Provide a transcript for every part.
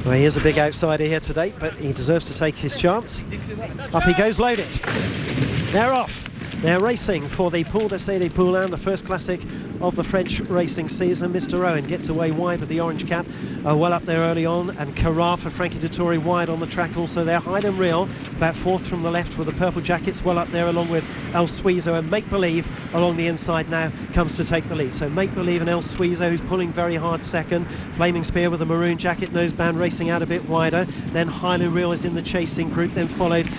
Well, he is a big outsider here today, but he deserves to take his chance. Up he goes, loaded. They're off. They're racing for the Poule de Poulains, the first classic of the French racing season. Mr. Owen gets away wide with the orange cap, well up there early on, and Carrara for Frankie Dettori wide on the track also there. Hyde and Real about fourth from the left with the purple jackets well up there, along with El Suizo, and Make Believe along the inside now comes to take the lead. So Make Believe and El Suizo, who's pulling very hard second. Flaming Spear with a maroon jacket, noseband racing out a bit wider. Then Hyde and Real is in the chasing group, then followed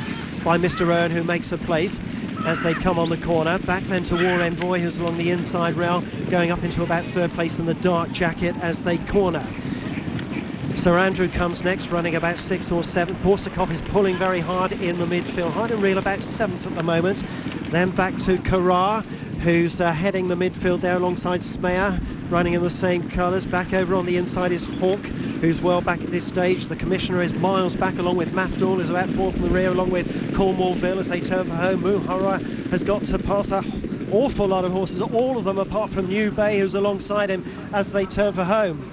by Mr. Owen, who makes a place as they come on the corner. Back then to War Envoy, who's along the inside rail, going up into about third place in the dark jacket as they corner. Sir Andrew comes next, running about 6th or 7th. Borsakov is pulling very hard in the midfield. Hyde and Real about 7th at the moment. Then back to Carrara, who's heading the midfield there alongside Smeyer, running in the same colours. Back over on the inside is Hawk, who's well back at this stage. The Commissioner is miles back, along with Mafdal, who's about 4th in the rear, along with Cornwallville as they turn for home. Muhara has got to pass an awful lot of horses, all of them apart from New Bay, who's alongside him as they turn for home.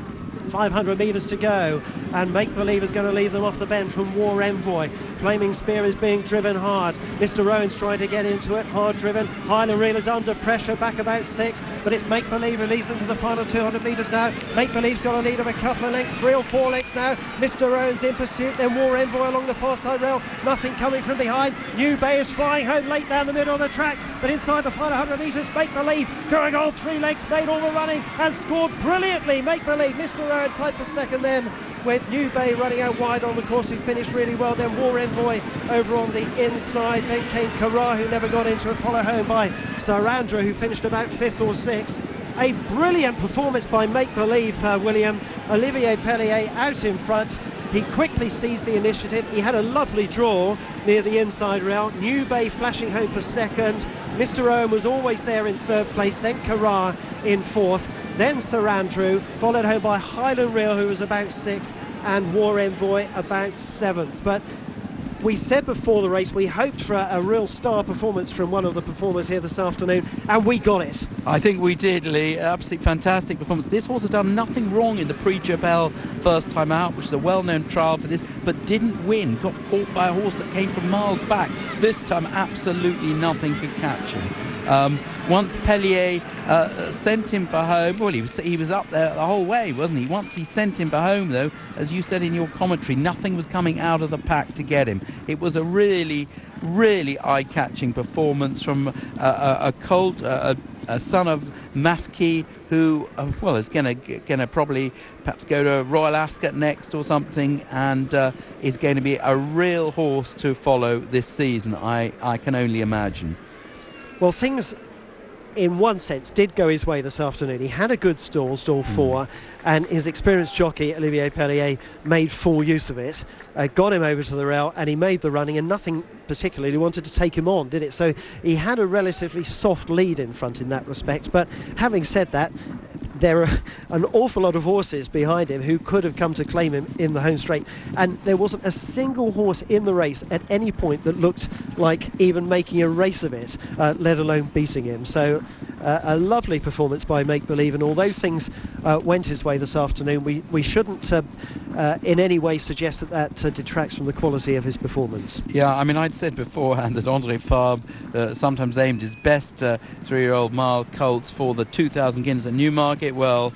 500 metres to go, and Make Believe is going to leave them off the bend from War Envoy. Flaming Spear is being driven hard. Mr. Rowan's trying to get into it, hard driven. Hyde and Real is under pressure, back about 6, but it's Make Believe who leads them to the final 200 metres now. Make Believe's got a lead of a couple of lengths, 3 or 4 lengths now. Mr. Rowan's in pursuit, then War Envoy along the far side rail, nothing coming from behind. New Bay is flying home late down the middle of the track, but inside the final 100 metres, Make Believe going on 3 legs, made all the running and scored brilliantly. Make Believe, Mr. Rowan tight for second then, with New Bay running out wide on the course, who finished really well. Then War Envoy over on the inside, then came Carrara, who never got into it, followed home by Sir Andrew, who finished about 5th or 6th. A brilliant performance by Make Believe, William. Olivier Pellier out in front. He quickly seized the initiative. He had a lovely draw near the inside rail. New Bay flashing home for second. Mr. Owen was always there in third place. Then Carrara in 4th. Then Sir Andrew, followed home by Highland Real, who was about 6th, and War Envoy about 7th. But we said before the race we hoped for a real star performance from one of the performers here this afternoon, and we got it. I think we did, Lee. Absolutely fantastic performance. This horse has done nothing wrong in the Prix Le first time out, which is a well-known trial for this, but didn't win. Got caught by a horse that came from miles back. This time, absolutely nothing could catch him. Once Pellier sent him for home, well, he was up there the whole way, wasn't he? Once he sent him for home, though, as you said in your commentary, nothing was coming out of the pack to get him. It was a really, really eye-catching performance from a colt, a son of Mafki, who, well, is going to probably perhaps go to Royal Ascot next or something, and is going to be a real horse to follow this season, I can only imagine. Well, things in one sense did go his way this afternoon. He had a good stall 4, and his experienced jockey Olivier Pellier made full use of it, got him over to the rail, and he made the running, and nothing particularly wanted to take him on, did it? So he had a relatively soft lead in front in that respect. But having said that, there are an awful lot of horses behind him who could have come to claim him in the home straight, and there wasn't a single horse in the race at any point that looked like even making a race of it, let alone beating him. So a lovely performance by Make Believe, and although things went his way this afternoon, we shouldn't in any way suggest that detracts from the quality of his performance. Yeah, I mean, I'd said beforehand that André Fabre sometimes aimed his best 3-year-old mile colts for the 2,000 guineas at Newmarket. Well,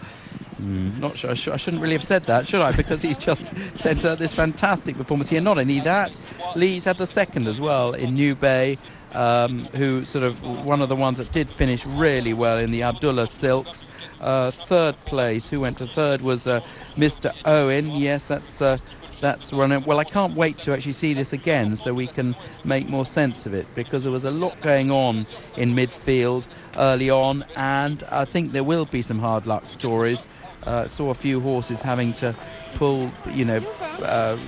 not sure. I shouldn't really have said that, should I? Because he's just sent out this fantastic performance here. Not only that, Lee's had the second as well in New Bay, who sort of one of the ones that did finish really well in the Abdullah Silks. Third place, who went to third, was Mr. Owen. Yes, that's running. Well, I can't wait to actually see this again so we can make more sense of it, because there was a lot going on in midfield early on, and I think there will be some hard luck stories. Saw a few horses having to pull,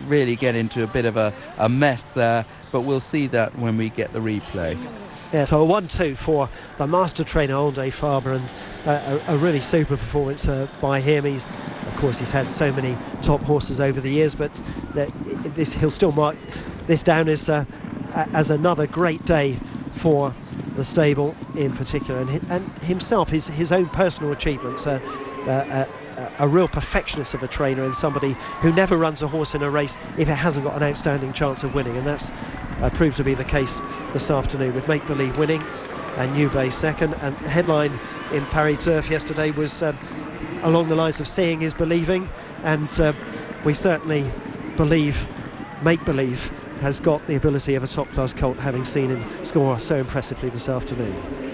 really get into a bit of a mess there, but we'll see that when we get the replay. Yeah, so a 1-2 for the master trainer André Fabre, and a really super performance by him. Of course, he's had so many top horses over the years, but he'll still mark this down as another great day for the stable in particular, and himself, his own personal achievements. a real perfectionist of a trainer and somebody who never runs a horse in a race if it hasn't got an outstanding chance of winning, and that's proved to be the case this afternoon, with Make Believe winning and New Bay second. And the headline in Paris Turf yesterday was along the lines of seeing is believing, and we certainly believe Make Believe has got the ability of a top class colt, having seen him score so impressively this afternoon.